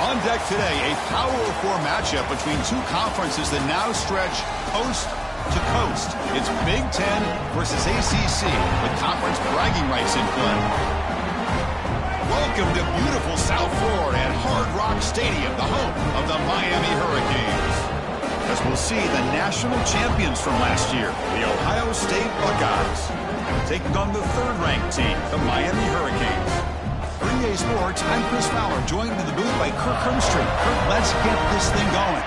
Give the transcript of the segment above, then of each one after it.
On deck today, a Power of Four matchup between two conferences that now stretch coast to coast. It's Big Ten versus ACC with conference bragging rights in play. Welcome to beautiful South Florida at Hard Rock Stadium, the home of the Miami Hurricanes. As we'll see the national champions from last year, the Ohio State Buckeyes, taking on the third-ranked team, the Miami Hurricanes. For EA Sports, I'm Chris Fowler, joined in the booth by Kirk Hermstreet. Kirk, let's get this thing going.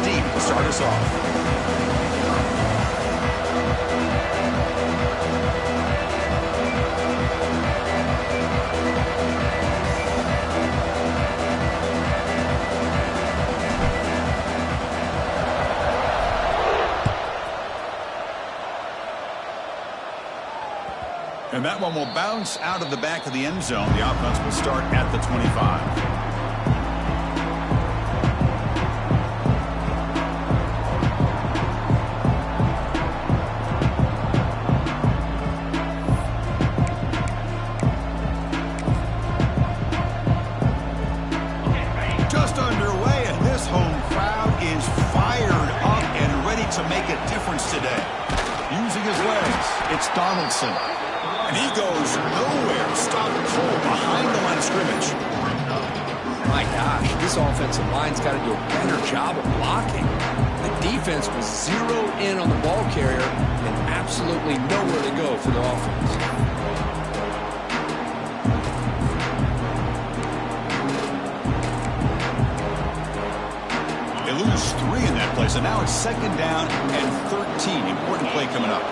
Deep to start us off. And that one will bounce out of the back of the end zone. The offense will start at the 25. Today, using his legs, it's Donaldson, and he goes nowhere, stopped cold behind the line of scrimmage. My gosh, this offensive line's got to do a better job of blocking. The defense was zeroed in on the ball carrier and absolutely nowhere to go for the offense. They lose 3 in that play, so now it's second down and 13. Important play coming up.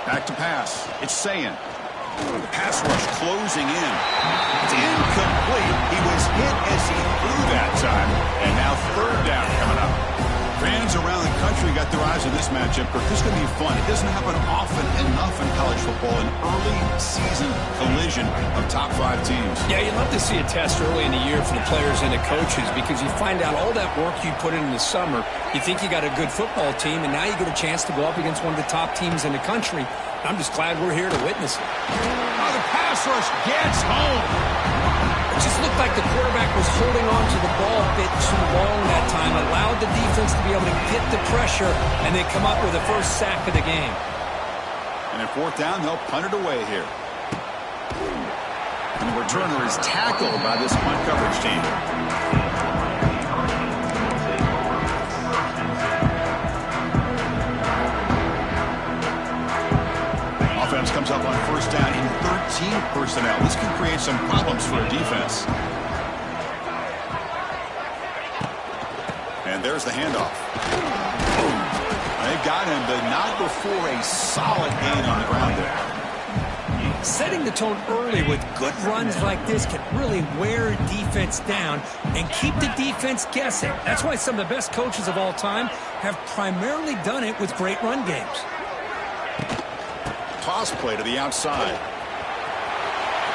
Back to pass. It's Sayin. The pass rush closing in. It's incomplete. He was hit as he threw that time. And now third down coming up. Fans around the country got their eyes on this matchup, but this is going to be fun. It doesn't happen often enough in college football, an early season collision of top 5 teams. Yeah, you'd love to see a test early in the year for the players and the coaches because you find out all that work you put in the summer. You think you got a good football team, and now you get a chance to go up against one of the top teams in the country. I'm just glad we're here to witness it. Oh, the pass rush gets home. It just looked like the quarterback was holding on to the ball a bit too long that time, allowed the defense to be able to get the pressure, and they come up with the first sack of the game. And at fourth down, they'll punt it away here. And the returner is tackled by this punt coverage team. Offense comes up on first down in 13 personnel. This can create some problems for a defense. And there's the handoff. They got him, but not before a solid gain on the ground there. Setting the tone early with good runs like this can really wear a defense down and keep the defense guessing. That's why some of the best coaches of all time have primarily done it with great run games. Toss play to the outside.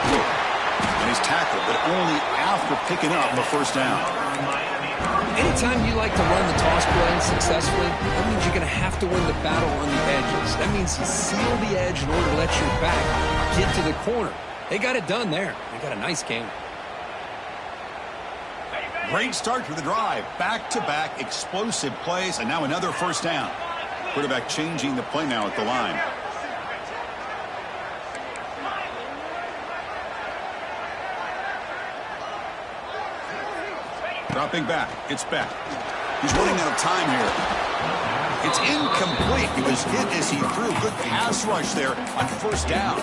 And he's tackled, but only after picking up the first down. Anytime you like to run the toss play successfully, that means you're going to have to win the battle on the edges. That means you seal the edge in order to let your back get to the corner. They got it done there. They got a nice game. Great start to the drive. Back-to-back explosive plays, and now another first down. Quarterback changing the play now at the line. Dropping back. It's Beck. He's running out of time here. It's incomplete. He was hit as he threw. Good pass rush there on first down.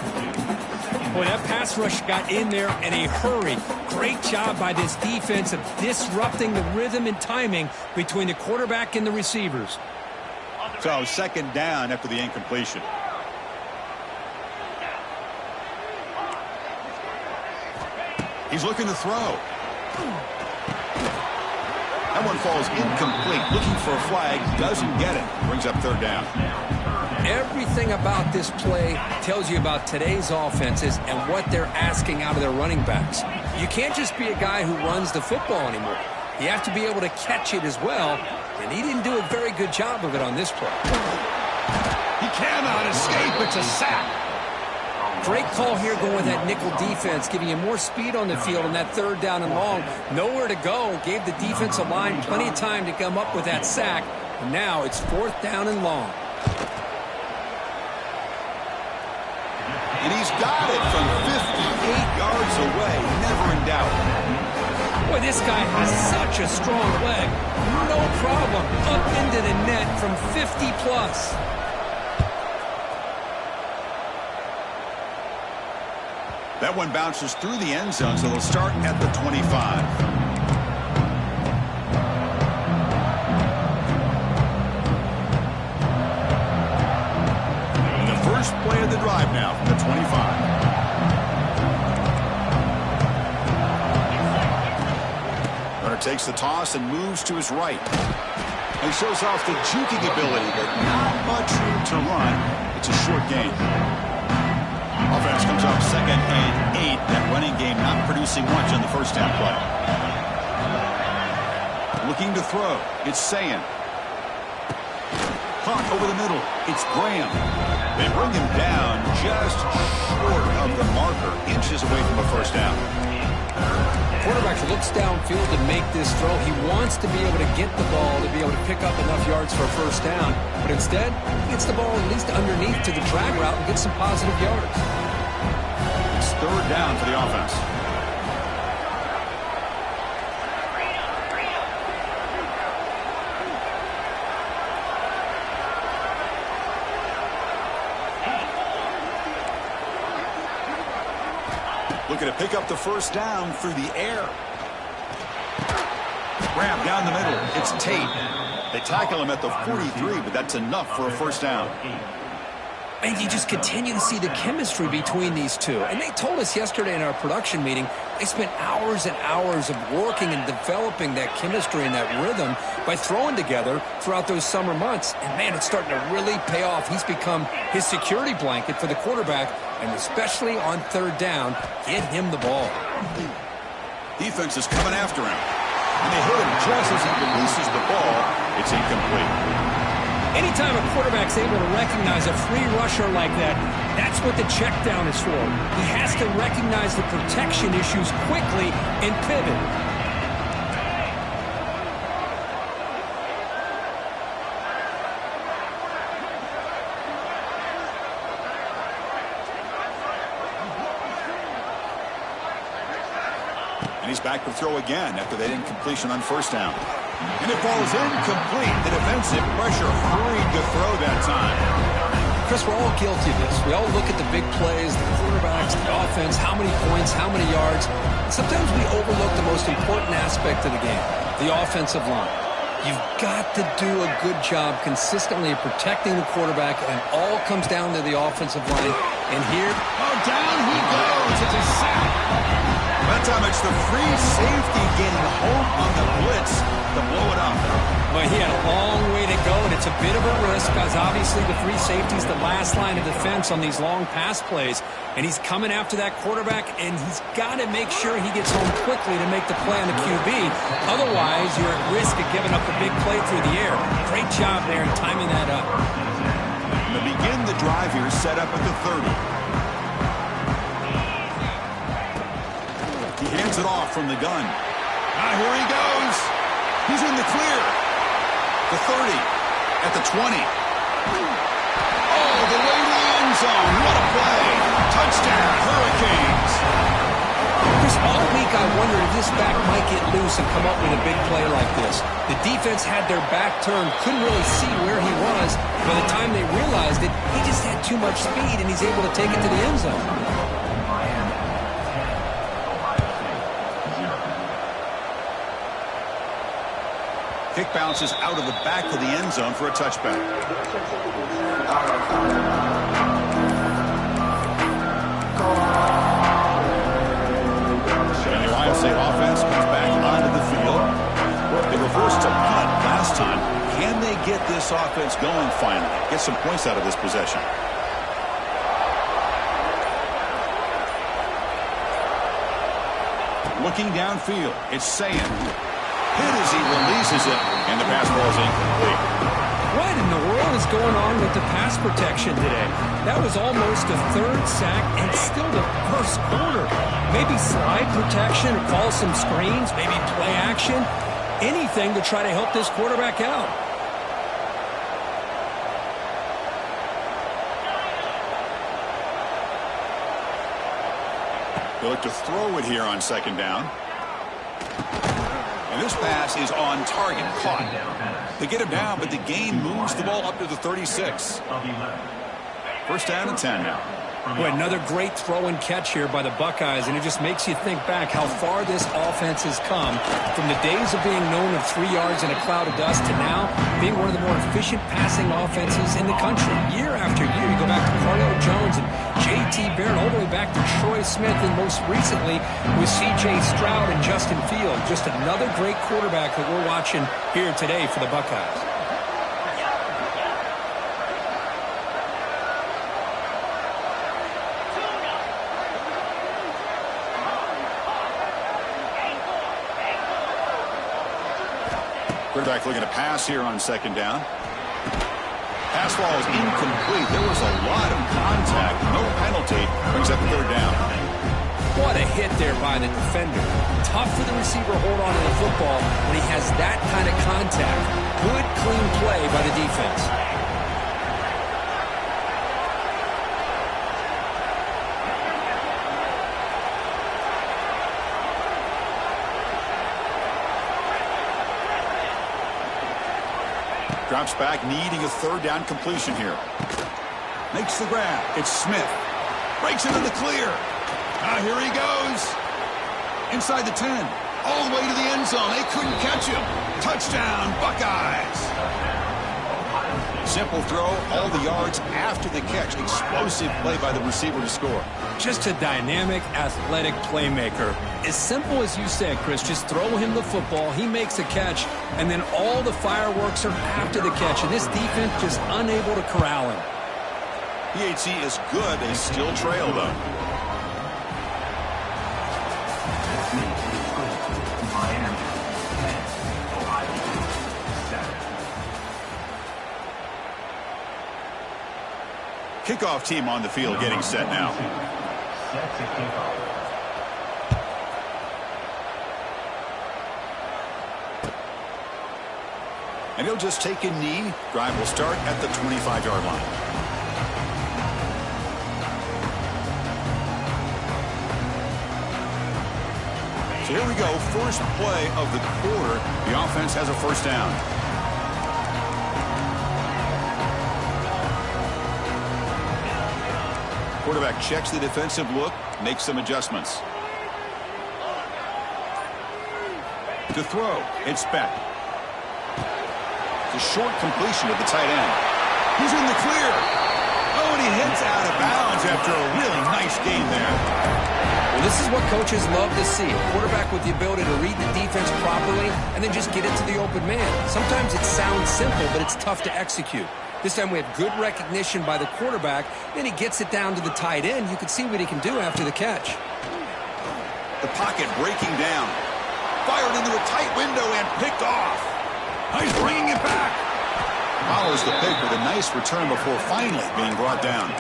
Boy, that pass rush got in there in a hurry. Great job by this defense of disrupting the rhythm and timing between the quarterback and the receivers. So second down after the incompletion. He's looking to throw. That one falls incomplete. Looking for a flag. Doesn't get it. Brings up third down. Everything about this play tells you about today's offenses and what they're asking out of their running backs. You can't just be a guy who runs the football anymore. You have to be able to catch it as well, and he didn't do a very good job of it on this play. He cannot escape. It's a sack. Great call here going with that nickel defense, giving you more speed on the field on that third down and long. Nowhere to go. Gave the defensive line plenty of time to come up with that sack. And now it's fourth down and long. And he's got it from 58 yards away. Never in doubt. Boy, this guy has such a strong leg. No problem. Up into the net from 50 plus. That one bounces through the end zone, so they'll start at the 25. And the first play of the drive now from the 25. Runner takes the toss and moves to his right. And shows off the juking ability, but not much room to run. It's a short gain. Offense comes up 2nd and 8. That running game not producing much on the first down play. Looking to throw. It's Sayin. Caught over the middle. It's Graham. They bring him down just short of the marker. Inches away from a first down. Quarterback looks downfield to make this throw. He wants to be able to get the ball to be able to pick up enough yards for a first down. But instead, he gets the ball at least underneath to the drag route and gets some positive yards. It's third down for the offense. Looking to pick up the first down through the air. Grab down the middle. It's Tate. They tackle him at the 43, but that's enough for a first down. And you just continue to see the chemistry between these two. And they told us yesterday in our production meeting, they spent hours and hours of working and developing that chemistry and that rhythm by throwing together throughout those summer months. And, man, it's starting to really pay off. He's become his security blanket for the quarterback, and especially on third down, get him the ball. Defense is coming after him. And they hit him just as he releases the ball. It's incomplete. Anytime a quarterback's able to recognize a free rusher like that, that's what the check down is for. He has to recognize the protection issues quickly and pivot. And he's back to throw again after that incompletion on first down. And it falls incomplete. The defensive pressure hurried to throw that time. Chris, we're all guilty of this. We all look at the big plays, the quarterbacks, the offense, how many points, how many yards. Sometimes we overlook the most important aspect of the game, the offensive line. You've got to do a good job consistently of protecting the quarterback, and all comes down to the offensive line And here, oh, down he goes. It's a sack. That time it's the free safety getting home on the blitz to blow it up. well, he had a long way to go, and it's a bit of a risk because obviously the free safety is the last line of defense on these long pass plays. And he's coming after that quarterback, and he's got to make sure he gets home quickly to make the play on the QB. Otherwise, you're at risk of giving up a big play through the air. Great job there in timing that up. To begin the drive here, set up at the 30. He hands it off from the gun. Here he goes. He's in the clear. The 30. At the 20. Oh, the way to the end zone. What a play. Touchdown, Hurricanes. Chris, all week I wondered if this back might get loose and come up with a big play like this. The defense had their back turned, couldn't really see where he was. By the time they realized it, he just had too much speed, and he's able to take it to the end zone. Kick bounces out of the back of the end zone for a touchback. And the Ohio State offense comes back onto the field. They reversed to punt last time. Can they get this offense going finally? Get some points out of this possession. Looking downfield, it's Sayin. Hit as he releases it, and the pass ball is incomplete. What in the world is going on with the pass protection today? That was almost a third sack and still the first quarter. Maybe slide protection or call some screens, maybe play action. Anything to try to help this quarterback out. They look to throw it here on second down. And this pass is on target, caught. They get him down, but the gain moves the ball up to the 36. First down and 10 now. Boy, another great throw and catch here by the Buckeyes, and it just makes you think back how far this offense has come from the days of being known of 3 yards in a cloud of dust to now being one of the more efficient passing offenses in the country. Year after year, you go back to Cardale Jones and J.T. Barrett, all the way back to Troy Smith, and most recently with C.J. Stroud and Justin Fields. Just another great quarterback that we're watching here today for the Buckeyes. Quarterback looking to pass here on second down. Pass ball is incomplete. There was a lot of contact. No penalty. Brings up third down. What a hit there by the defender. Tough for the receiver to hold on to the football when he has that kind of contact. Good, clean play by the defense. Drops back, needing a third down completion here. Makes the grab. It's Smith. Breaks into the clear. Here he goes. Inside the 10. All the way to the end zone. They couldn't catch him. Touchdown, Buckeyes. Simple throw, all the yards after the catch. Explosive play by the receiver to score. Just a dynamic, athletic playmaker. As simple as you said, Chris, just throw him the football, he makes a catch, and then all the fireworks are after the catch, and this defense just unable to corral him. PHC is good. They still trail, though. Kickoff team on the field getting set now. And he'll just take a knee. Drive will start at the 25-yard line. So here we go. First play of the quarter. The offense has a first down. Quarterback checks the defensive look, makes some adjustments. To throw, it's Beck. It's a short completion to the tight end. He's in the clear. Oh, and he hits out of bounds after a really nice game there. Well, this is what coaches love to see. A quarterback with the ability to read the defense properly and then just get it to the open man. Sometimes it sounds simple, but it's tough to execute. This time we have good recognition by the quarterback. Then he gets it down to the tight end. You can see what he can do after the catch. The pocket breaking down. Fired into a tight window and picked off. He's bringing it back. Follows the pick with a nice return before finally being brought down.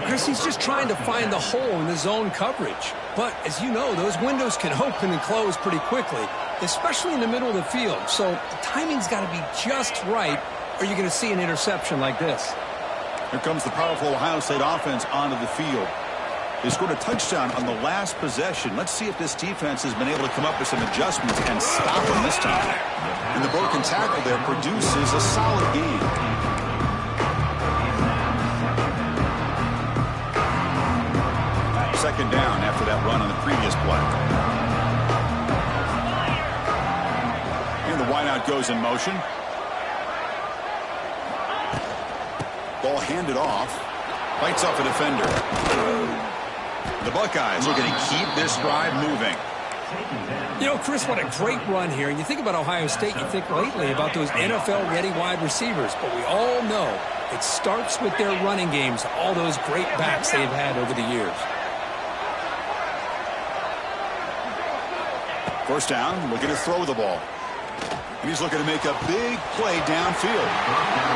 Chris, he's just trying to find the hole in the zone coverage. But, as you know, those windows can open and close pretty quickly, especially in the middle of the field. So the timing's got to be just right, or you're going to see an interception like this. Here comes the powerful Ohio State offense onto the field. They scored a touchdown on the last possession. Let's see if this defense has been able to come up with some adjustments and stop them this time. And the broken tackle there produces a solid gain. Second down after that run on the previous play. And the wideout goes in motion. Ball handed off. Fights off a defender. The Buckeyes are going to keep this drive moving. You know, Chris, what a great run here. And you think about Ohio State, you think lately about those NFL-ready wide receivers. But we all know it starts with their running games, all those great backs they've had over the years. First down, looking to throw the ball. And he's looking to make a big play downfield.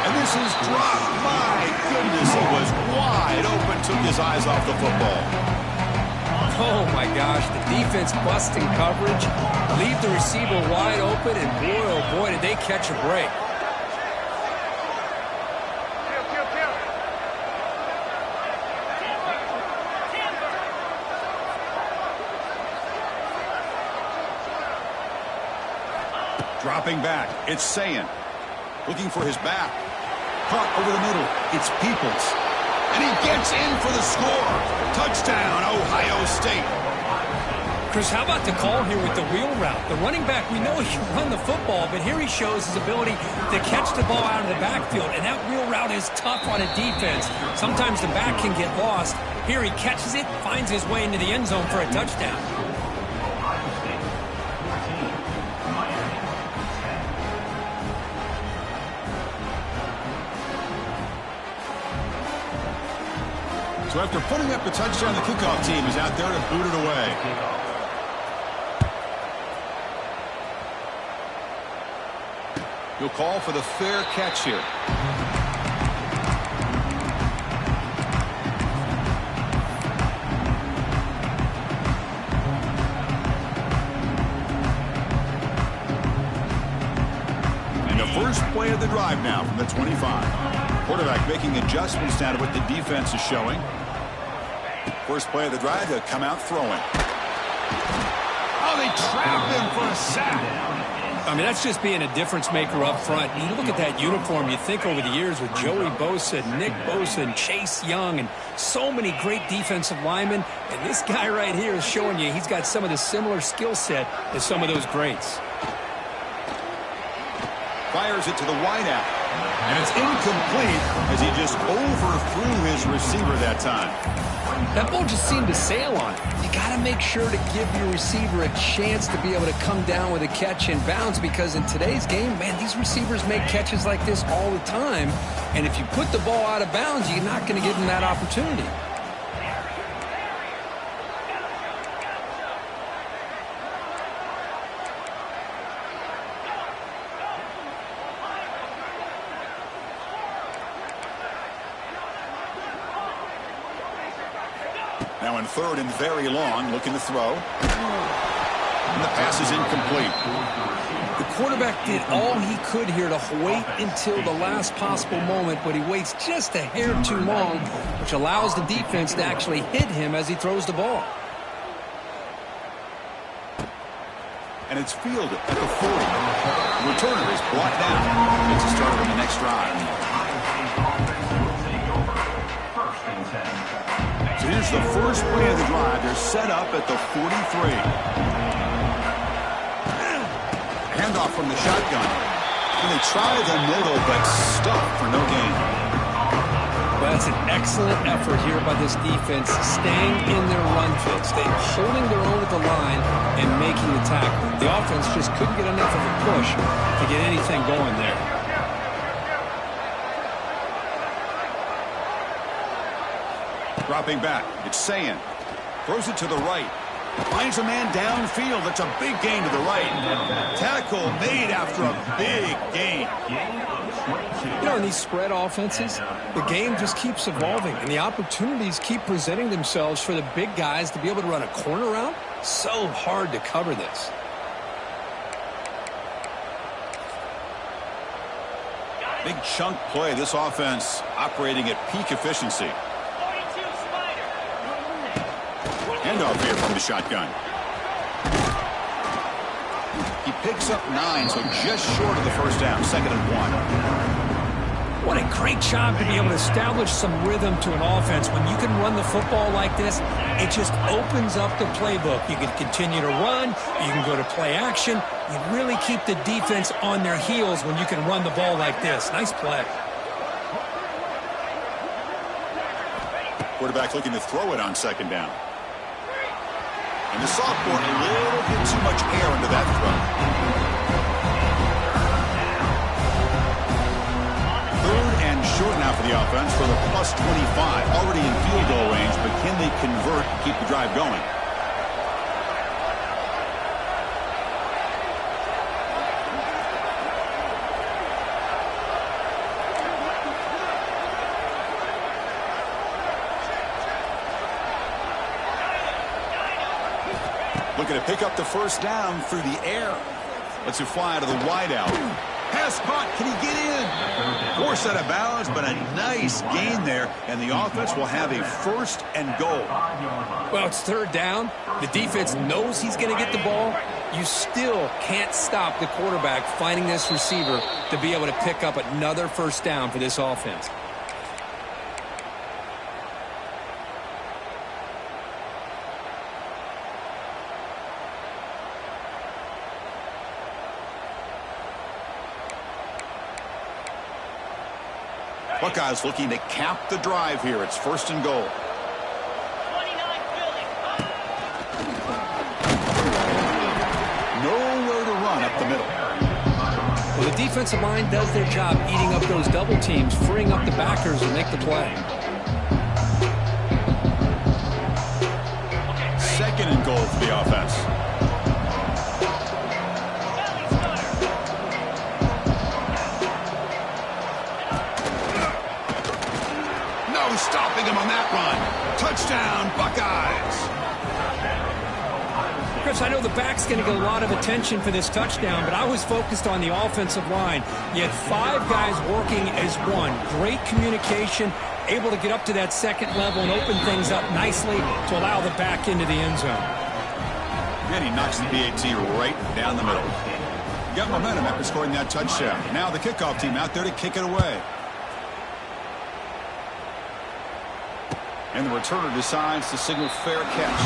And this is dropped. My goodness, he was wide open, took his eyes off the football. Oh, my gosh, the defense busting coverage, leave the receiver wide open, and boy, oh boy, did they catch a break. Dropping back, it's Sayin. Looking for his back. Caught over the middle, it's Peoples. And he gets in for the score. Touchdown, Ohio State. Chris, how about the call here with the wheel route? The running back, we know he can run the football, but here he shows his ability to catch the ball out of the backfield. And that wheel route is tough on a defense. Sometimes the back can get lost. Here he catches it, finds his way into the end zone for a touchdown. So after putting up the touchdown, the kickoff team is out there to boot it away. He'll call for the fair catch here. And the first play of the drive now from the 25. Quarterback making adjustments now to what the defense is showing. First play of the drive, they'll come out throwing. Oh, they trapped him for a sack. I mean, that's just being a difference maker up front. You look at that uniform, you think over the years with Joey Bosa, Nick Bosa, and Chase Young, and so many great defensive linemen. And this guy right here is showing you he's got some of the similar skill set as some of those greats. Fires it to the wideout. And it's incomplete as he just overthrew his receiver that time. That ball just seemed to sail on him. You got to make sure to give your receiver a chance to be able to come down with a catch in bounds, because in today's game, man, these receivers make catches like this all the time. And if you put the ball out of bounds, you're not going to give them that opportunity. Now in third and very long, looking to throw. And the pass is incomplete. The quarterback did all he could here to wait until the last possible moment, but he waits just a hair too long, which allows the defense to actually hit him as he throws the ball. And it's fielded at the 40. The returner is brought down. It's a start on the next drive. So here's the first play of the drive. They're set up at the 43. Handoff from the shotgun. And they try the middle, but stuck for no gain. Well, that's an excellent effort here by this defense, staying in their run fit, holding their own at the line and making the tackle. The offense just couldn't get enough of a push to get anything going there. Dropping back, it's Sayin. Throws it to the right. Finds a man downfield. That's a big gain to the right. Tackle made after a big gain. You know, in these spread offenses, the game just keeps evolving, and the opportunities keep presenting themselves for the big guys to be able to run a corner route. So hard to cover this. Big chunk play. This offense operating at peak efficiency. Handoff here from the shotgun. He picks up 9, so just short of the first down. 2nd and 1. What a great job to be able to establish some rhythm to an offense. When you can run the football like this, it just opens up the playbook. You can continue to run. You can go to play action. You really keep the defense on their heels when you can run the ball like this. Nice play. Quarterback looking to throw it on 2nd down. And the sophomore, a little bit too much air into that throw. 3rd and short now for the offense for the +25. Already in field goal range, but can they convert and keep the drive going? Looking to pick up the first down through the air. Lets it fly to the wideout. Pass caught. Can he get in? Forced out of bounds, but a nice gain there. And the offense will have a 1st and goal. Well, it's 3rd down. The defense knows he's going to get the ball. You still can't stop the quarterback finding this receiver to be able to pick up another 1st down for this offense. Buckeyes looking to cap the drive here. It's 1st and goal. Nowhere to run up the middle. Well, the defensive line does their job eating up those double teams, freeing up the backers to make the play. 2nd and goal for the offense. Stopping him on that run. Touchdown, Buckeyes. Chris, I know the back's going to get a lot of attention for this touchdown, but I was focused on the offensive line. You had 5 guys working as one. Great communication, able to get up to that 2nd level and open things up nicely to allow the back into the end zone. And he knocks the PAT right down the middle. Got momentum after scoring that touchdown. Now the kickoff team out there to kick it away. And the returner decides to signal fair catch.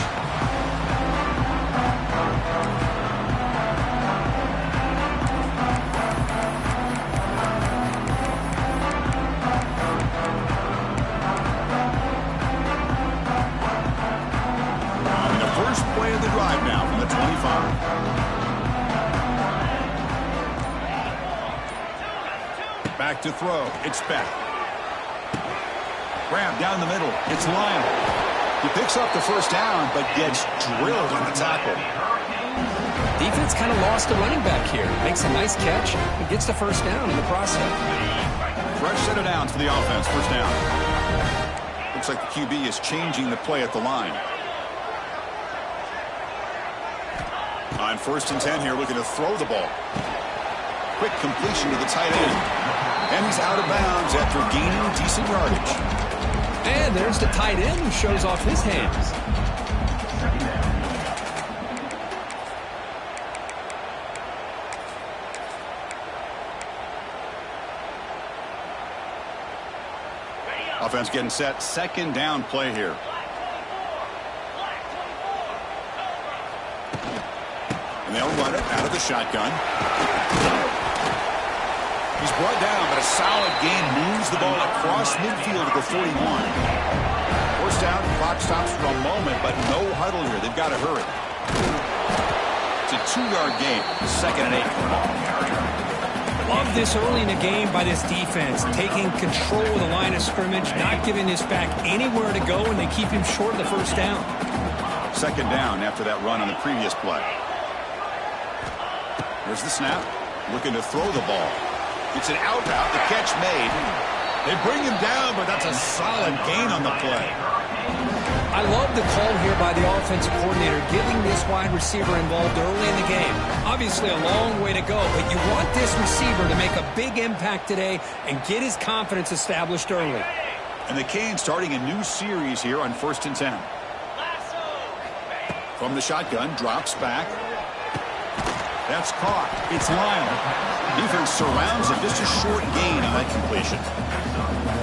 And the first play of the drive now from the 25. Back to throw. It's back. Grab down the middle. It's Lionel. He picks up the 1st down, but gets drilled on the tackle. Defense kind of lost a running back here. Makes a nice catch and gets the 1st down in the process. Fresh set of downs for the offense. 1st down. Looks like the QB is changing the play at the line. On 1st and 10 here, looking to throw the ball. Quick completion to the tight end. And he's out of bounds after gaining decent yardage. And there's the tight end who shows off his hands. Offense getting set. 2nd down play here. And they'll run it out of the shotgun. He's brought down, but a solid gain, moves the ball across midfield to the 41. First down, clock stops for a moment, but no huddle here. They've got to hurry. It's a 2-yard gain, 2nd and 8. Love this early in the game by this defense, taking control of the line of scrimmage, not giving this back anywhere to go, and they keep him short of the first down. 2nd down after that run on the previous play. Here's the snap, looking to throw the ball. It's an out route, the catch made. They bring him down, but that's a solid gain on the play. I love the call here by the offensive coordinator, getting this wide receiver involved early in the game. Obviously a long way to go, but you want this receiver to make a big impact today and get his confidence established early. And the Canes starting a new series here on 1st and 10. From the shotgun, drops back. That's caught. It's Lyle. Defense surrounds him. Just a short gain on that completion.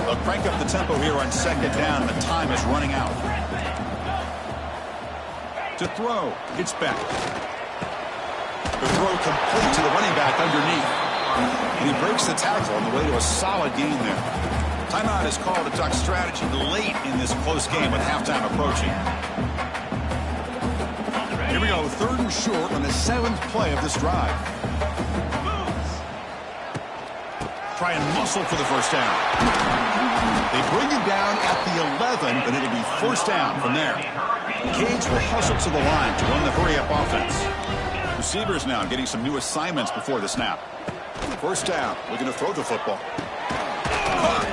They'll crank up the tempo here on 2nd down. The time is running out. To throw, it's back. The throw complete to the running back underneath. And he breaks the tackle on the way to a solid gain there. Timeout is called to talk strategy late in this close game with halftime approaching. Here we go, 3rd and short on the 7th play of this drive. Try and muscle for the first down. They bring him down at the 11, but it'll be 1st down from there. The Canes will hustle to the line to run the hurry-up offense. Receivers now getting some new assignments before the snap. 1st down, looking to throw the football.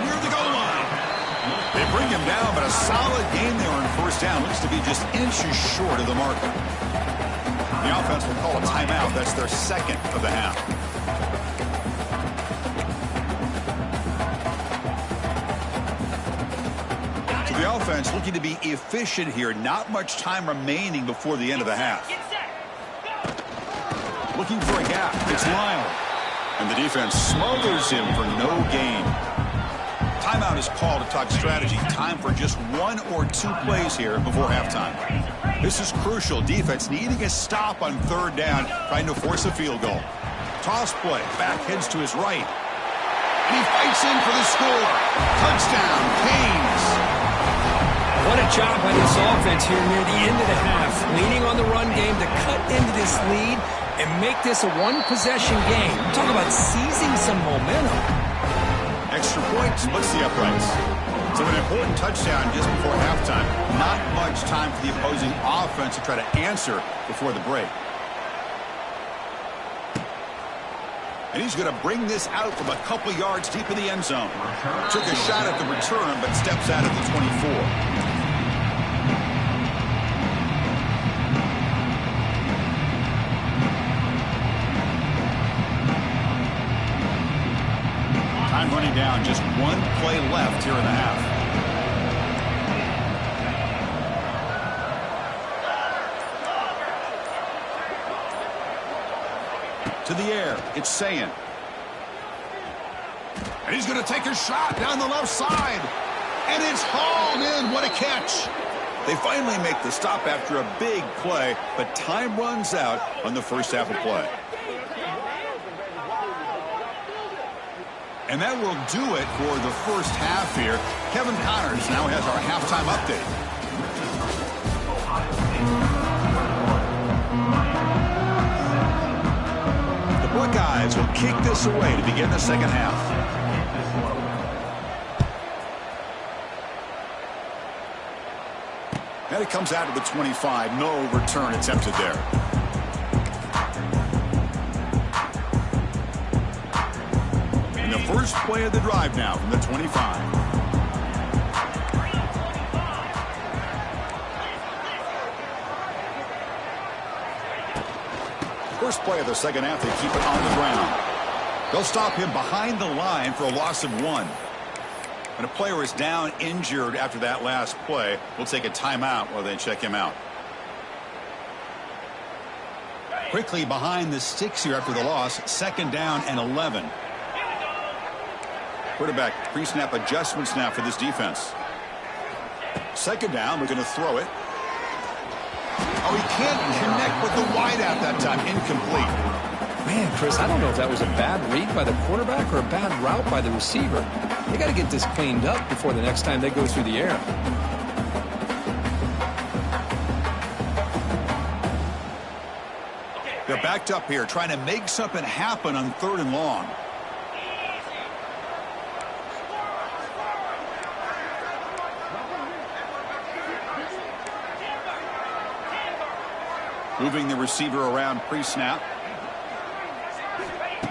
Near the goal line. They bring him down, but a solid gain there on 1st down. Looks to be just inches short of the marker. The offense will call a timeout. That's their 2nd of the half. So the offense looking to be efficient here. Not much time remaining before the end of the half. Looking for a gap. It's Lyle. And the defense smothers him for no gain. Timeout is called to talk strategy. Time for just 1 or 2 plays here before halftime. This is crucial. Defense needing a stop on 3rd down, trying to force a field goal. Toss play. Back heads to his right. And he fights in for the score. Touchdown, Canes. What a job by this offense here near the end of the half. Leaning on the run game to cut into this lead and make this a 1-possession game. Talk about seizing some momentum. Extra point splits the uprights. So an important touchdown just before halftime. Not much time for the opposing offense to try to answer before the break. And he's going to bring this out from a couple yards deep in the end zone. Took a shot at the return, but steps out at the 24. Time running down, just 1 play left here in the half. To the air, it's Sayin. And he's going to take a shot down the left side. And it's hauled in. What a catch. They finally make the stop after a big play, but time runs out on the first half of play. And that will do it for the first half here. Kevin Connors now has our halftime update. The Buckeyes will kick this away to begin the second half. And it comes out to the 25. No return attempted there. The first play of the drive now from the 25. First play of the second half, they keep it on the ground. They'll stop him behind the line for a loss of 1. When a player is down injured after that last play, we'll take a timeout while they check him out. Quickly behind the sticks here after the loss, 2nd down and 11. Quarterback pre-snap adjustments now for this defense. 2nd down, we're going to throw it. Oh, he can't connect with the wideout that time. Incomplete. Man, Chris, I don't know if that was a bad read by the quarterback or a bad route by the receiver. They got to get this cleaned up before the next time they go through the air. They're backed up here, trying to make something happen on 3rd and long. Moving the receiver around pre-snap.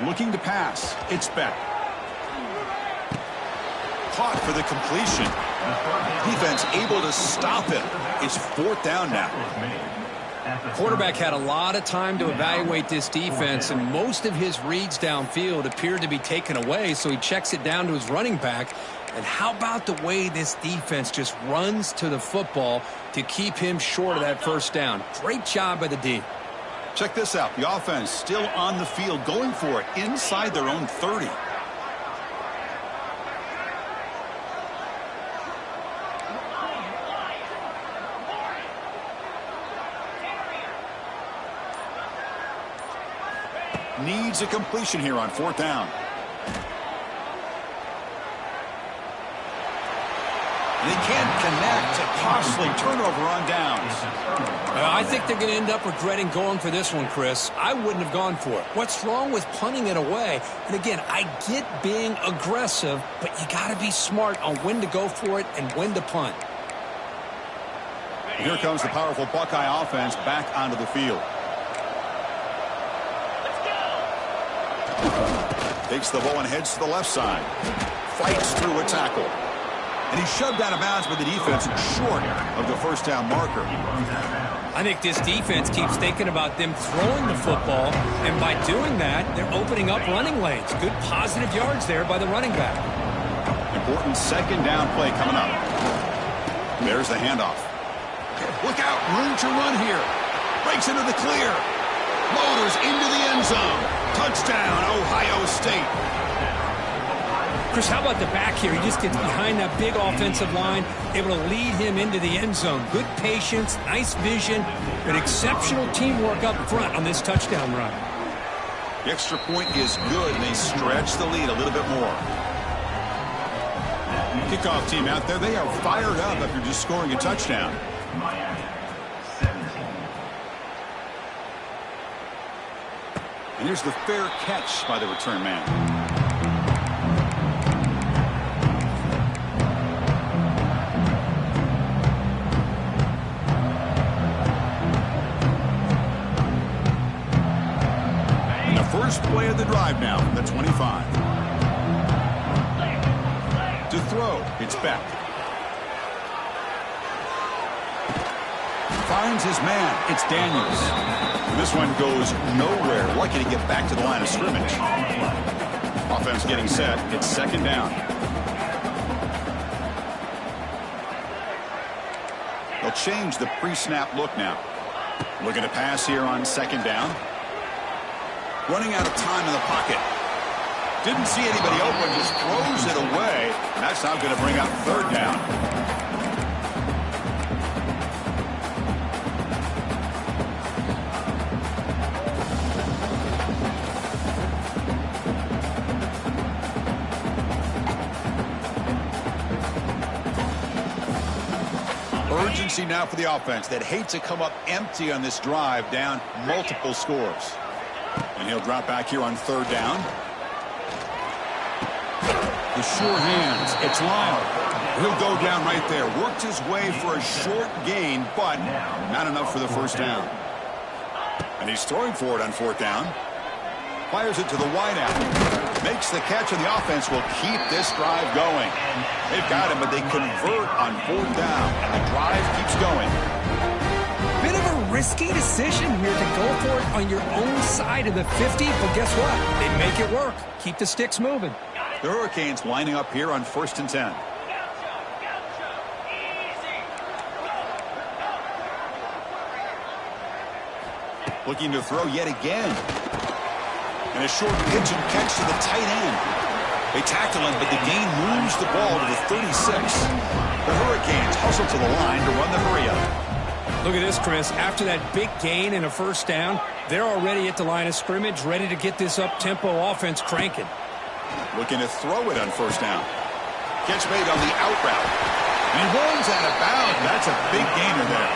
Looking to pass. It's Beck. Caught for the completion. Defense able to stop it. It's 4th down now. Quarterback had a lot of time to evaluate this defense, and most of his reads downfield appeared to be taken away, so he checks it down to his running back. And how about the way this defense just runs to the football to keep him short of that 1st down? Great job by the D. Check this out. The offense still on the field, going for it inside their own 30. Needs a completion here on 4th down. They can't connect. A costly turnover on downs. I think they're going to end up regretting going for this one, Chris. I wouldn't have gone for it. What's wrong with punting it away? And again, I get being aggressive, but you got to be smart on when to go for it and when to punt. Here comes the powerful Buckeye offense back onto the field. Takes the ball and heads to the left side. Fights through a tackle. And he's shoved out of bounds by the defense short of the 1st down marker. I think this defense keeps thinking about them throwing the football, and by doing that, they're opening up running lanes. Good positive yards there by the running back. Important 2nd down play coming up. There's the handoff. Look out, room to run here. Breaks into the clear. Motors into the end zone. Touchdown, Ohio State. Chris, how about the back here? He just gets behind that big offensive line, able to lead him into the end zone. Good patience, nice vision, but exceptional teamwork up front on this touchdown run. The extra point is good, and they stretch the lead a little bit more. Kickoff team out there, they are fired up after just scoring a touchdown. And here's the fair catch by the return man. First play of the drive now from the 25. To throw, it's Beck. Finds his man, it's Daniels. And this one goes nowhere. Lucky to get back to the line of scrimmage. Offense getting set, it's 2nd down. They'll change the pre-snap look now. Looking to pass here on 2nd down. Running out of time in the pocket. Didn't see anybody open, just throws it away. And that's now going to bring up 3rd down. Urgency now for the offense that hate to come up empty on this drive, down multiple scores. And he'll drop back here on 3rd down. The sure hands. It's Lyle. He'll go down right there. Worked his way for a short gain, but not enough for the 1st down. And he's throwing for it on 4th down. Fires it to the wideout. Makes the catch, and the offense will keep this drive going. They've got him, but they convert on 4th down. And the drive keeps going. Bit of a risky decision here to go for it on your own side of the 50, but guess what? They make it work. Keep the sticks moving. The Hurricanes lining up here on 1st and 10. Looking to throw yet again. And a short pitch and catch to the tight end. They tackle him, but the gain moves the ball to the 36. The Hurricanes hustle to the line to run the hurry up. Look at this, Chris. After that big gain and a first down, they're already at the line of scrimmage, ready to get this up-tempo offense cranking. Looking to throw it on first down. Catch made on the out route. And he rolls out of bounds. That's a big gainer there.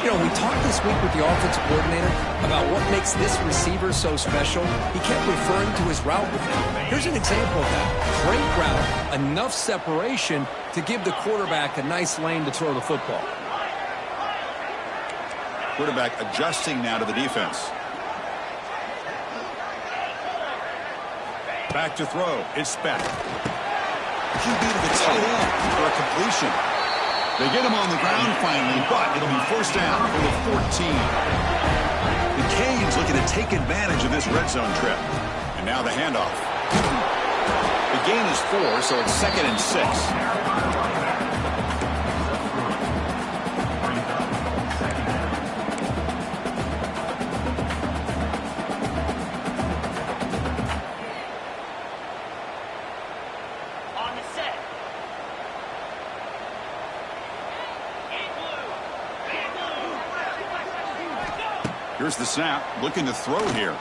You know, we talked this week with the offensive coordinator about what makes this receiver so special. He kept referring to his route running. Here's an example of that. Great route, enough separation to give the quarterback a nice lane to throw the football. Quarterback adjusting now to the defense. Back to throw. It's back. QB to the tight end for a completion. They get him on the ground finally, but it'll be first down for the 14. The Canes looking to take advantage of this red zone trip. And now the handoff. The gain is 4, so it's 2nd and 6. Here's the snap, looking to throw here.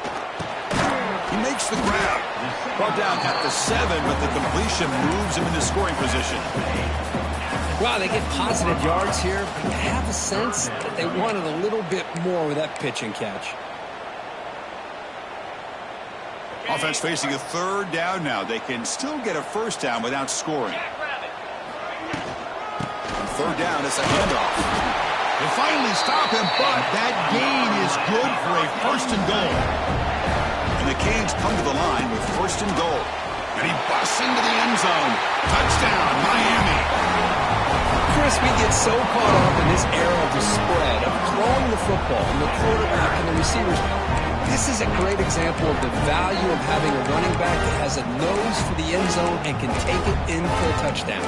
He makes the grab. Brought down at the 7, but the completion moves him into scoring position. Wow, they get positive yards here. I have a sense that they wanted a little bit more with that pitch and catch. Offense facing a 3rd down now. They can still get a first down without scoring. On 3rd down, it's a handoff. They finally stop him, but that gain is good for a 1st and goal. And the Canes come to the line with 1st and goal. And he busts into the end zone. Touchdown, Miami. Chris, we get so caught up in this era of the spread, of throwing the football, and the quarterback and the receivers. This is a great example of the value of having a running back that has a nose for the end zone and can take it in for a touchdown.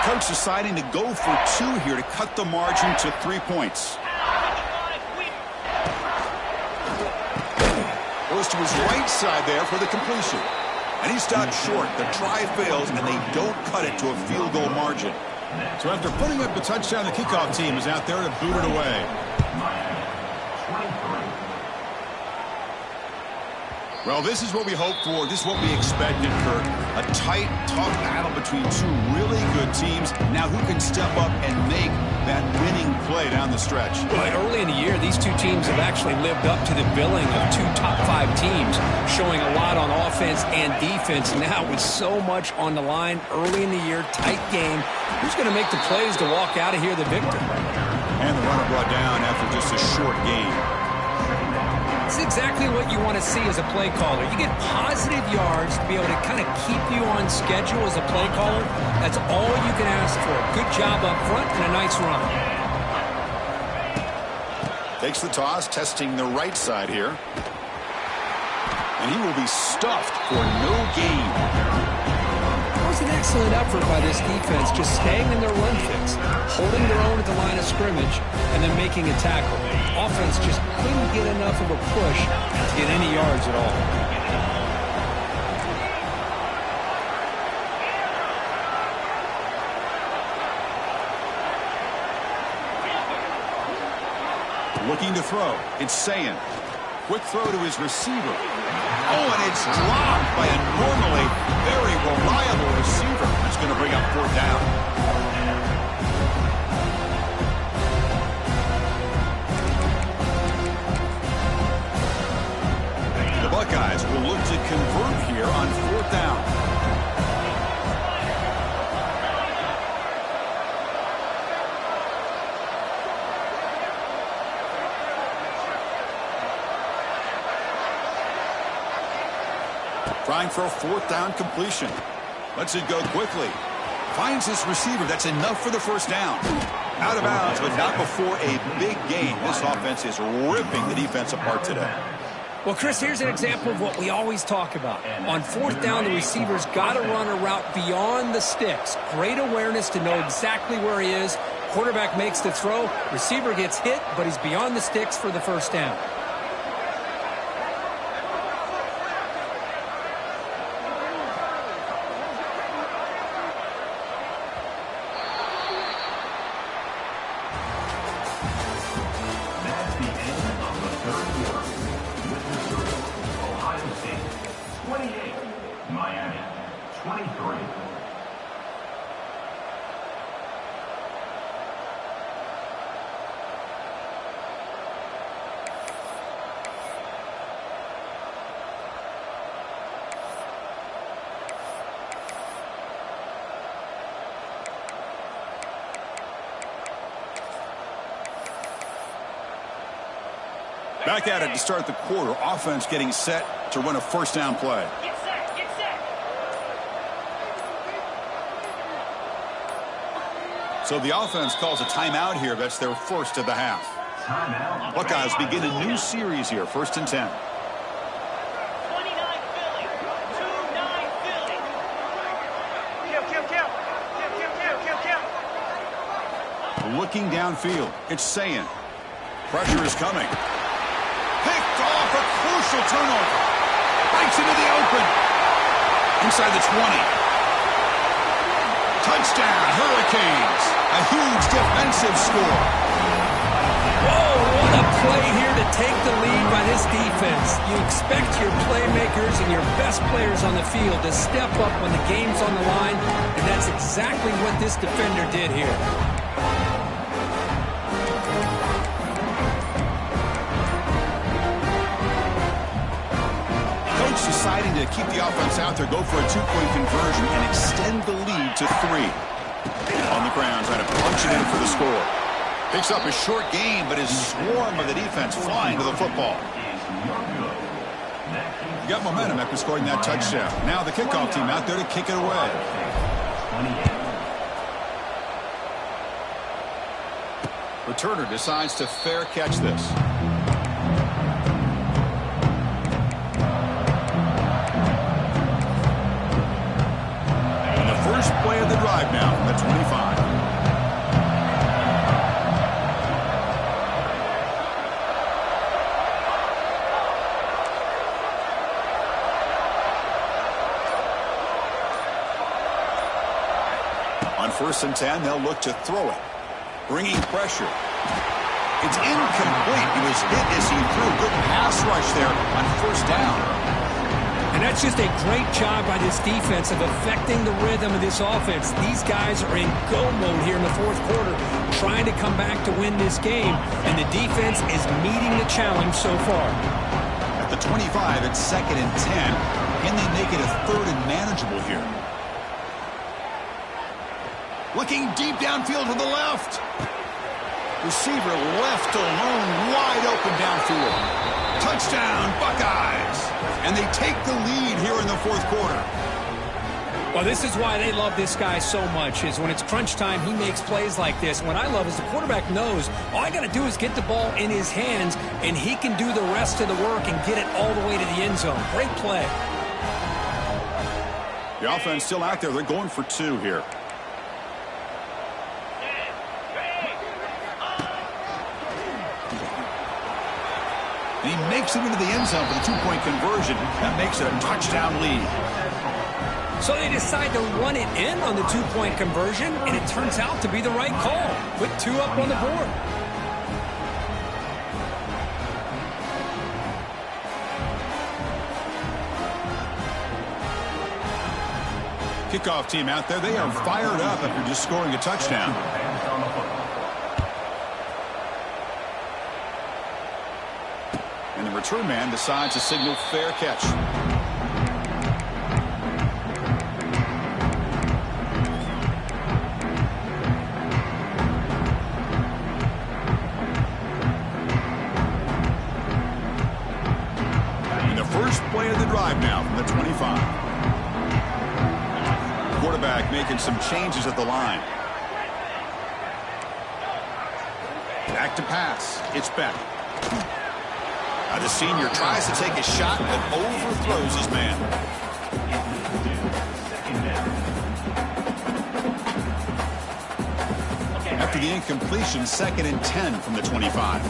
Coach deciding to go for 2 here to cut the margin to 3 points. Goes to his right side there for the completion. And he stopped short. The try fails, and they don't cut it to a field goal margin. So after putting up the touchdown, the kickoff team is out there to boot it away. Well, this is what we hoped for. This is what we expected, Kurt. A tight, tough battle between 2 really good teams. Now who can step up and make that winning play down the stretch? Well, early in the year, these 2 teams have actually lived up to the billing of 2 top 5 teams, showing a lot on offense and defense. Now with so much on the line early in the year, tight game, who's going to make the plays to walk out of here the victor? And the runner brought down after just a short gain. It's exactly what you want to see as a play caller. You get positive yards to be able to kind of keep you on schedule as a play caller. That's all you can ask for. Good job up front and a nice run. Takes the toss, testing the right side here. And he will be stuffed for no gain. That was an excellent effort by this defense, just staying in their run fix, holding their own at the line of scrimmage, and then making a tackle. Offense just couldn't get enough of a push to get any yards at all. Looking to throw. It's Sayin. Quick throw to his receiver. Oh, and it's dropped by a normally very reliable receiver. That's going to bring up 4th down. The Buckeyes will look to convert here on 4th down. Trying for a 4th down completion. Lets it go quickly. Finds his receiver. That's enough for the first down. Out of bounds, but not before a big gain. This offense is ripping the defense apart today. Well, Chris, here's an example of what we always talk about. On 4th down, the receiver's got to run a route beyond the sticks. Great awareness to know exactly where he is. Quarterback makes the throw. Receiver gets hit, but he's beyond the sticks for the first down. Third quarter. With the score, Ohio State 28, Miami 23. Back at it to start the quarter. Offense getting set to run a first down play. Get set, get set. So the offense calls a timeout here. That's their first of the half. Timeout. Buckeyes begin a new series here. 1st and 10. 29 Philly. 2-9 Philly. Kill. Looking downfield. It's Sayin. Pressure is coming. Picked off, a crucial turnover. Breaks into the open. Inside the 20. Touchdown, Hurricanes. A huge defensive score. Whoa, what a play here to take the lead by this defense. You expect your playmakers and your best players on the field to step up when the game's on the line, and that's exactly what this defender did here. Deciding to keep the offense out there, go for a two-point conversion and extend the lead to 3. On the ground, trying to punch it in for the score. Picks up a short gain, but is swarmed by the defense flying to the football. You got momentum after scoring that touchdown. Now the kickoff team out there to kick it away. Returner decides to fair catch this. First play of the drive now from the 25. On 1st and 10, they'll look to throw it. Bringing pressure. It's incomplete. He was hit as he threw. Good pass rush there on 1st down. And that's just a great job by this defense of affecting the rhythm of this offense. These guys are in go mode here in the 4th quarter, trying to come back to win this game, and the defense is meeting the challenge so far. At the 25, it's 2nd and 10. Can they make it a 3rd and manageable here? Looking deep downfield to the left. Receiver left alone, wide open downfield. Touchdown, Buckeyes. And they take the lead here in the 4th quarter. Well, this is why they love this guy so much, is when it's crunch time, he makes plays like this. What I love is the quarterback knows all I got to do is get the ball in his hands, and he can do the rest of the work and get it all the way to the end zone. Great play. The offense still out there. They're going for 2 here. And he makes it into the end zone for the 2-point conversion. That makes it a touchdown lead. So they decide to run it in on the 2-point conversion, and it turns out to be the right call. Put 2 up on the board. Kickoff team out there. They are fired up after just scoring a touchdown. And the return man decides to signal fair catch. And the first play of the drive now from the 25. Quarterback making some changes at the line. Back to pass. It's Beck. The senior tries to take a shot but overthrows his man. After the incompletion, 2nd and 10 from the 25.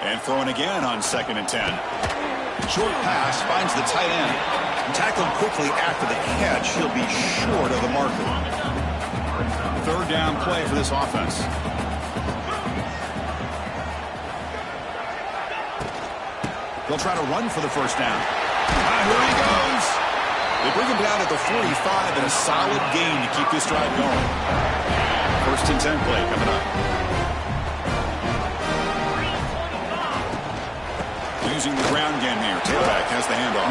And throwing again on 2nd and 10. Short pass finds the tight end. Tackled quickly after the catch. He'll be short of the marker. third down play for this offense. They'll try to run for the first down. Here he goes. They bring him down at the 45 and a solid gain to keep this drive going. First and 10 play coming up. Using the ground game here. Tailback has the handoff.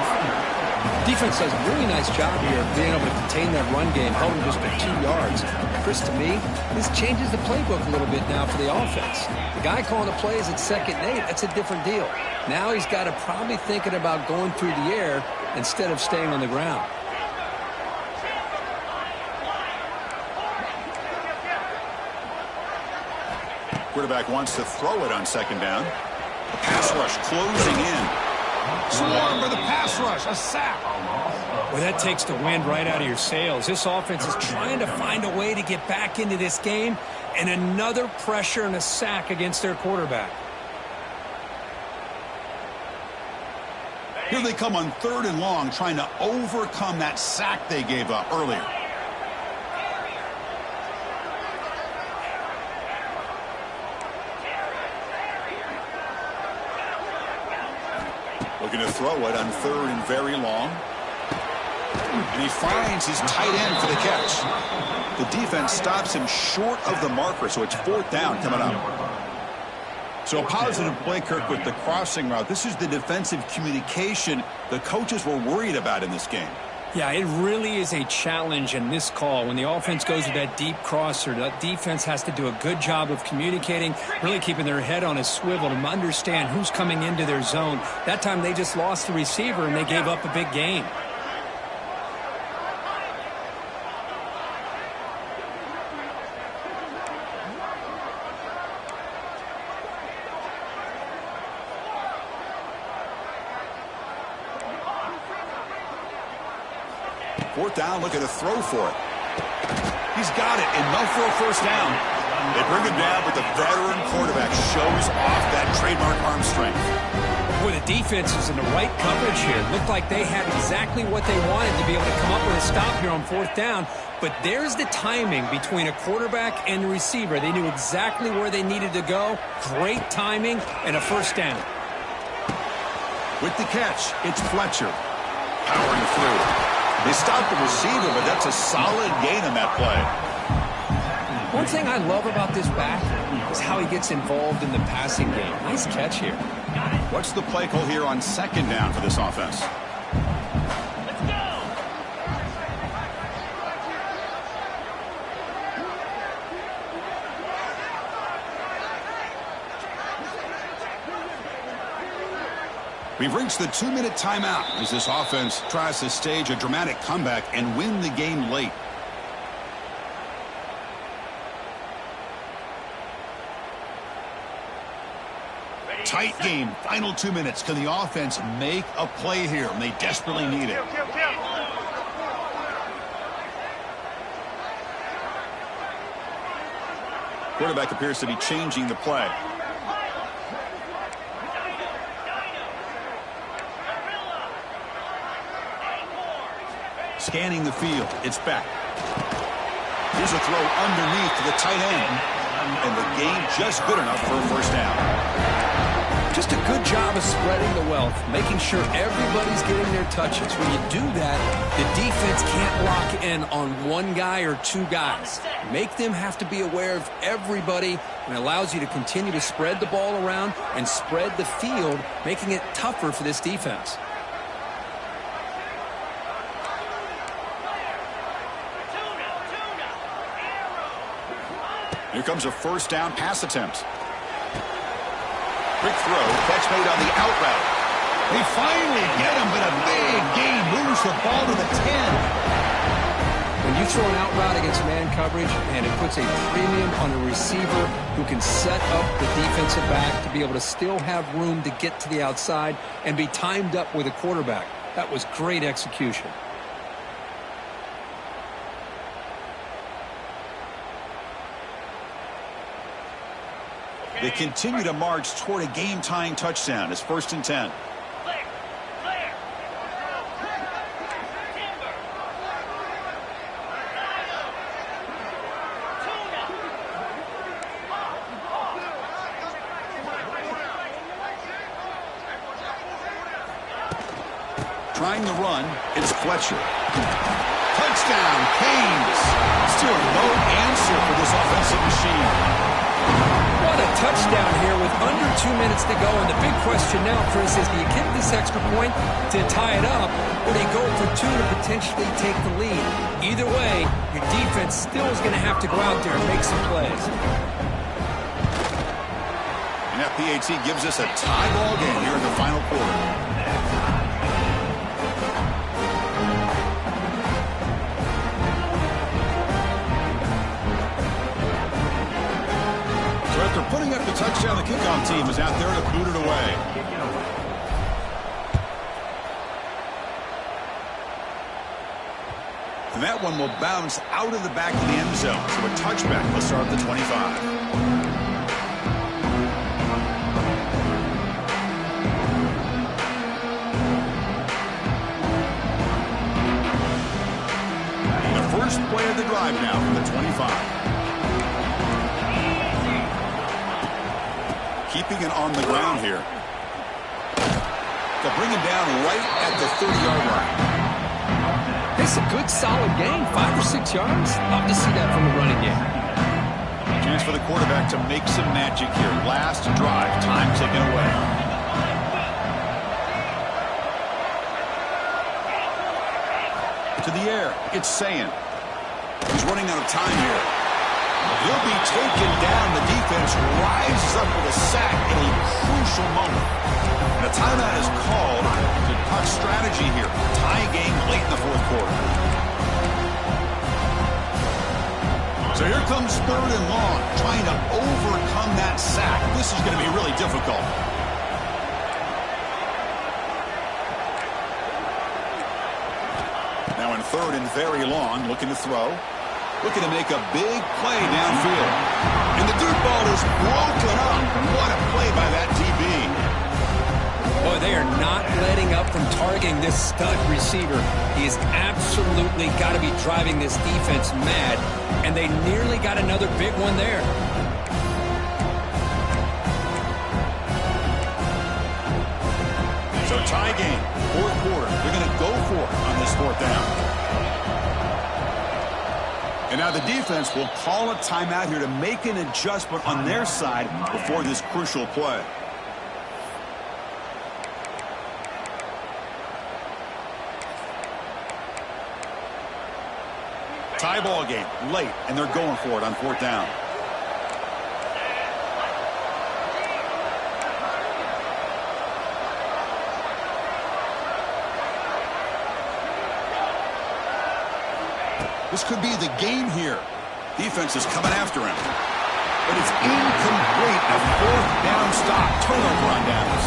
Defense does a really nice job here of being able to contain that run game, held him just at 2 yards. Chris, to me, this changes the playbook a little bit now for the offense. The guy calling the plays at 2nd and 8, that's a different deal. Now he's got to probably thinking about going through the air instead of staying on the ground. Quarterback wants to throw it on 2nd down. The pass rush closing in. Swarm for the pass rush. A sack. Well, that takes the wind right out of your sails. This offense is trying to find a way to get back into this game, and another pressure and a sack against their quarterback. Here they come on 3rd and long, trying to overcome that sack they gave up earlier. Looking to throw it on 3rd and very long. And he finds his tight end for the catch. The defense stops him short of the marker, so it's 4th down coming up. So a positive play, Kirk, with the crossing route. This is the defensive communication the coaches were worried about in this game. Yeah, it really is a challenge in this call. When the offense goes with that deep crosser, the defense has to do a good job of communicating, really keeping their head on a swivel to understand who's coming into their zone. That time they just lost the receiver and they gave up a big gain. Fourth down, looking to throw for it. He's got it, enough for a first down. They bring him down, but the veteran quarterback shows off that trademark arm strength. Boy, the defense is in the right coverage here. Looked like they had exactly what they wanted to be able to come up with a stop here on 4th down. But there's the timing between a quarterback and the receiver. They knew exactly where they needed to go. Great timing and a first down. With the catch, it's Fletcher. Powering through. They stopped the receiver, but that's a solid gain on that play. One thing I love about this back is how he gets involved in the passing game. Nice catch here. What's the play call here on 2nd down for this offense? Let's go. We've reached the 2-minute timeout as this offense tries to stage a dramatic comeback and win the game late. Tight game, final 2 minutes. Can the offense make a play here? And they desperately need it. Quarterback appears to be changing the play. Scanning the field. It's back. Here's a throw underneath to the tight end. And the gain just good enough for a first down. Just a good job of spreading the wealth, making sure everybody's getting their touches. When you do that, the defense can't lock in on one guy or two guys. Make them have to be aware of everybody, and it allows you to continue to spread the ball around and spread the field, making it tougher for this defense. Here comes a first down pass attempt. Quick throw, catch made on the out route. They finally get him, but a big gain moves the ball to the 10. When you throw an out route against man coverage, and it puts a premium on a receiver who can set up the defensive back to be able to still have room to get to the outside and be timed up with a quarterback. That was great execution. They continue to march toward a game-tying touchdown. It's 1st and 10. Clear. Clear. Timber. Trying the run, it's Fletcher. Touchdown, Canes. Still no answer for this offensive machine. What a touchdown here with under 2 minutes to go. And the big question now, Chris, is do you kick this extra point to tie it up, or do you go for two to potentially take the lead? Either way, your defense still is going to have to go out there and make some plays. And that PAT gives us a tie ball game here in the final quarter. So after putting up the touchdown, the kickoff team is out there to boot it away. And that one will bounce out of the back of the end zone. So a touchback will start at the 25. First play of the drive now from the 25. Keeping it on the ground here. They'll bring him down right at the 30-yard line. It's a good, solid gain, 5 or 6 yards. Love to see that from the running game. Chance for the quarterback to make some magic here. Last drive, time ticking away. To the air, it's Sayin. He's running out of time here. He'll be taken down. The defense rises up with a sack in a crucial moment. And a timeout is called to talk strategy here. Tie game late in the fourth quarter. So here comes third and long, trying to overcome that sack. This is going to be really difficult. Now in third and very long, looking to throw. Looking to make a big play downfield. And the deep ball is broken up. What a play by that DB. Boy, they are not letting up from targeting this stud receiver. He has absolutely got to be driving this defense mad. And they nearly got another big one there. So tie game, fourth quarter. They're going to go for it on this fourth down. And now the defense will call a timeout here to make an adjustment on their side before this crucial play. Tie ball game, late, and they're going for it on fourth down. This could be the game here. Defense is coming after him. But it's incomplete. A fourth down stop. Turnover on downs.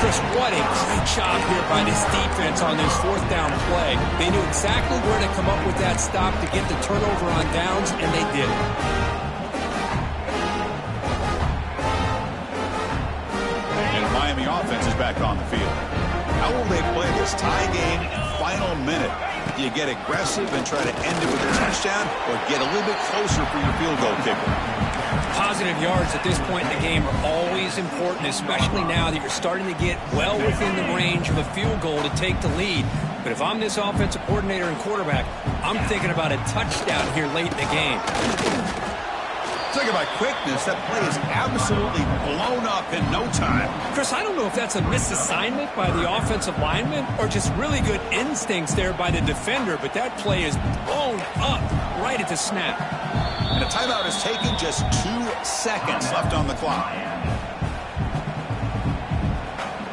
Chris, what a great job here by this defense on this fourth down play. They knew exactly where to come up with that stop to get the turnover on downs, and they did it. And the Miami offense is back on the field. How will they play this tie game final minute? Do you get aggressive and try to end it with a touchdown, or get a little bit closer for your field goal kicker? Positive yards at this point in the game are always important, especially now that you're starting to get well within the range of a field goal to take the lead. But if I'm this offensive coordinator and quarterback, I'm thinking about a touchdown here late in the game. Talk about quickness. That play is absolutely blown up in no time. Chris, I don't know if that's a misassignment by the offensive lineman or just really good instincts there by the defender, but that play is blown up right at the snap. And a timeout is taken, just 2 seconds left on the clock.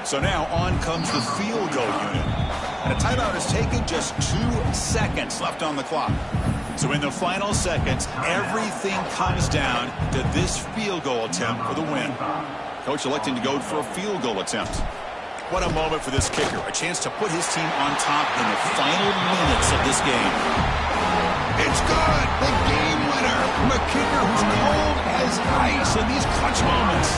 So now on comes the field goal unit. And a timeout is taken, just 2 seconds left on the clock. So in the final seconds, everything comes down to this field goal attempt for the win. Coach electing to go for a field goal attempt. What a moment for this kicker. A chance to put his team on top in the final minutes of this game. It's good. The game winner from a kicker who's cold as ice in these clutch moments.